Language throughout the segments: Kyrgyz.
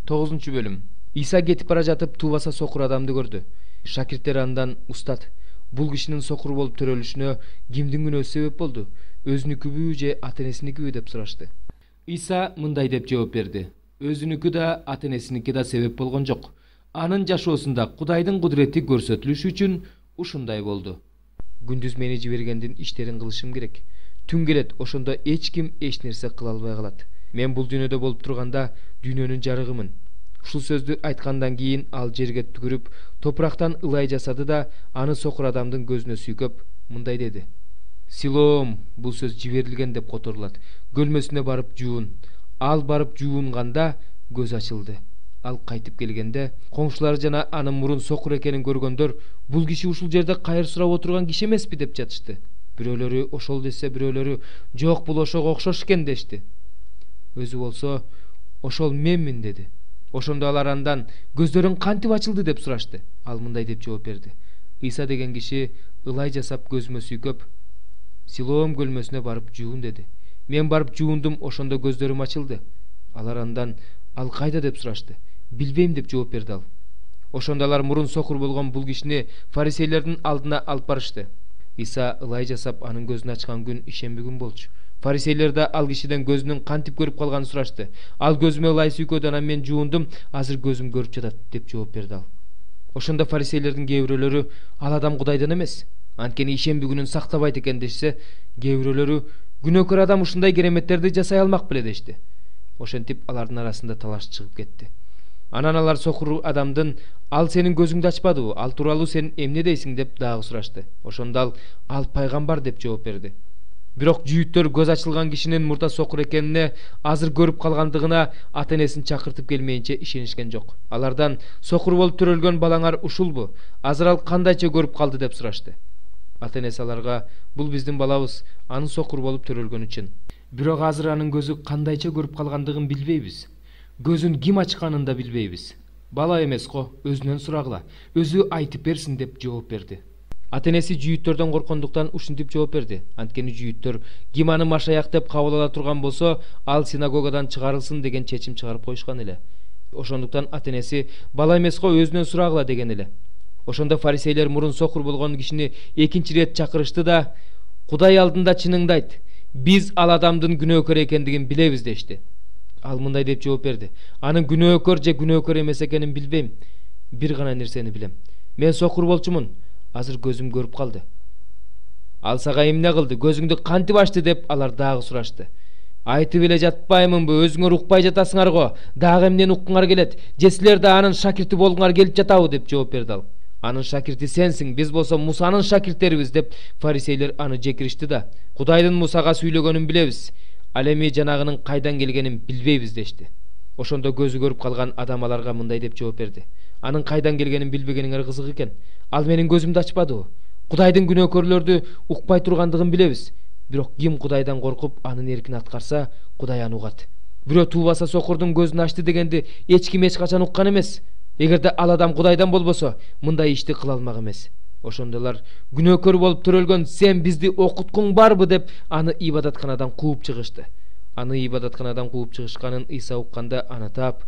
9 бөлүм. Иса кетип бара жатып туубаса сокур адамды көрдү. Шакирттер андан: "Устат, бул кишинин сокур болуп төрөлүшүнө кимдин күнөөсү себеп болду? Өзүнүкүбү же ата-энесиникиби?" деп сурашты. Иса мындай деп жооп берди: "Өзүнүкү да ата-энесиники да себеп болгон жок. Анын жашоосунда Кудайдын кудурети көрсөтүлүш үчүн ушундай болду. Күндүз мени жибергендин иштерин кылышым керек. Түн келет, ошондо эч ким эч нерсе кыла албай калат. Мен бул дүйнөдө болуп турганда дүйнөнүн жарыгымын." Ушул сөздү айткандан кийин ал жерге түкүрүп, топурактан ылай жасады да аны сокур адамдын көзүнө сүйкөп мындай деди: "Силоом" — бул сөз жиберилген деп которулат. "Көлмөсүнө барып жуун." Ал барып жуунганда көз ачылды. Ал кайтып келгенде коңшулары жана анын мурун сокур экенин көргөндөр: "Бул киши ушул жерде кайыр сурап отурган киши эмеспи?" деп жатышты. Бирөөлөрү ошол десе, бирөөлөрү "Жок, бул ошого окшош экен" дешти. Өзү болсо "Ошол менмин" деди. Ошондо алар андан: "Көздөрүң кантип ачылды?" деп сурашты. Ал мындай деп жооп берди: "Иса деген киши ылай жасап көзүмө сүйкөп, Силоом көлмөсүнө барып жуун деди. Мен барып жуундум, ошондо көздөрүм ачылды." Алар андан: "Ал кайда?" деп сурашты. "Билбейм" деп жооп берди ал. Ошондо алар мурун сокур болгон бул кишини фарисейлердин алдына алып барышты. Иса ылай жасап анын көзүн ачкан күн ишемби күн болчу. Фарисейлер да ал кишиден көзүнүн кантип көрүп калганын сурашты. Ал: "Көзүмө ылай сүйкөдү, анан мен жуундум, азыр көзүм көрүп жатат" деп жооп берди ал. Ошондо фарисейлердин кээ бирөөлөрү: "Ал адам Кудайдан эмес, анткени ишемби күнүн сактабайт экен" дешсе, кээ бирөөлөрү: "Күнөөкөр адам ушундай кереметтерди жасай алмак беле" дешти. Ошентип алардын арасында талаш чыгып кетти. Анан алар сокур адамдын: "Ал сенин көзүңдү ачпадыбы? Ал тууралуу сен эмне дейсиң?" деп дагы сурашты. Ошондо ал пайгамбар деп жооп берди. Бирок жүйүттөр көз ачылган кишинин мурда сокур экенине, азыр көрүп калгандыгына ата-энесин чакыртып келмейинче ишенишкен жок. Алардан: "Сокур болуп төрөлгөн балаңар ушулбу? Азыр ал кандайча көрүп калды?" деп сурашты. Ата-энеси аларга: "Бул биздин балабыз, анын сокур болуп төрөлгөнү чын. Бирок азыр анын көзү кандайча көрүп калгандыгын билбейбиз. Көзүн ким ачканын да билбейбиз. Бала эмес го, өзүнөн сурагыла, өзү айтып берсин" деп жооп берди. Ата-энеси жүйүттөрдөн корккондуктан ушинтип жооп берди. Анткени жүйүттөр ким аны Машаяк деп кабыл ала турган болсо, ал синагогадан чыгарылсын деген чечим чыгарып коюшкан эле. Ошондуктан ата-энеси "Бала эмес го, өзүнөн сурагыла" деген эле. Ошондо фарисейлер мурун сокур болгон кишини экинчи ирет чакырышты да: "Кудай алдында чыныңды айт, биз ал адамдын күнөөкөр экендигин билебиз" дешти. Ал мындай деп жооп берди: "Анын күнөөкөр же күнөөкөр эмес экенин билбейм. Бир гана нерсени билем. Мен сокур болчумун, азыр көзүм көрүп калды." "Ал сага эмне кылды? Көзүңдү кантип ачты?" деп алар дагы сурашты. "Айтып эле жатпаймынбы? Өзүңөр укпай жатасыңар го. Дагы эмнени уккуңар келет? Же силер да анын шакирти болгуңар келип жатабы?" деп жооп берди ал. "Анын шакирти сенсиң, биз болсо Мусанын шакирттерибиз" деп фарисейлер аны жекиришти да: "Кудайдын Мусага сүйлөгөнүн билебиз, ал эми жанагынын кайдан келгенин билбейбиз" дешти. Ошондо көзү көрүп калган адам аларга мындай деп жооп берди: "Анын кайдан келгенин билбегениңер кызык экен. Ал менин көзүмдү ачпадыбы? Кудайдын күнөөкөрлөрдү укпай тургандыгын билебиз. Бирок ким Кудайдан коркуп анын эркин аткарса, Кудай аны угат. Бирөө туубаса сокурдун көзүн ачты дегенди эч ким эч качан уккан эмес. Эгерде ал адам Кудайдан болбосо, мындай ишти кыла алмак эмес." Ошондо алар: "Күнөөкөр болуп төрөлгөн сен бизди окуткуң барбы?" деп аны ибадатканадан кууп чыгышты. Аны ибадатканадан кууп чыгышканын Иса укканда аны таап: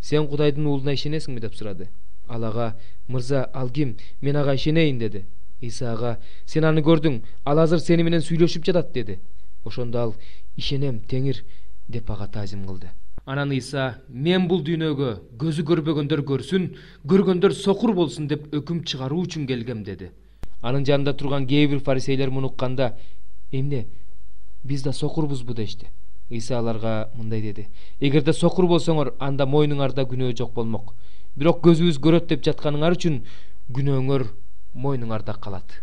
"Сен Кудайдын уулуна ишенесиңби?" деп сурады. Ал ага: "Мырза, ал ким? Мен ага ишенейин" деди. Иса ага: "Сен аны көрдүң, ал азыр сени менен сүйлөшүп жатат" деди. Ошондо ал: "Ишенем, Теңир" деп ага таазим кылды. Анан Иса: "Мен бул дүйнөгө көзү көрбөгөндөр көрсүн, көргөндөр сокур болсун деп өкүм чыгаруу үчүн келгем" деди. Анын жанында турган кээ бир фарисейлер муну укканда: "Эмне? Биз да сокурбузбу?" дешти. Иса аларга мындай деди: "Эгерде сокур болсоңор, анда мойнуңарда күнөө жок болмок. Бирок көзүбүз көрөт деп жатканыңар үчүн күнөөңөр мойнуңарда калат."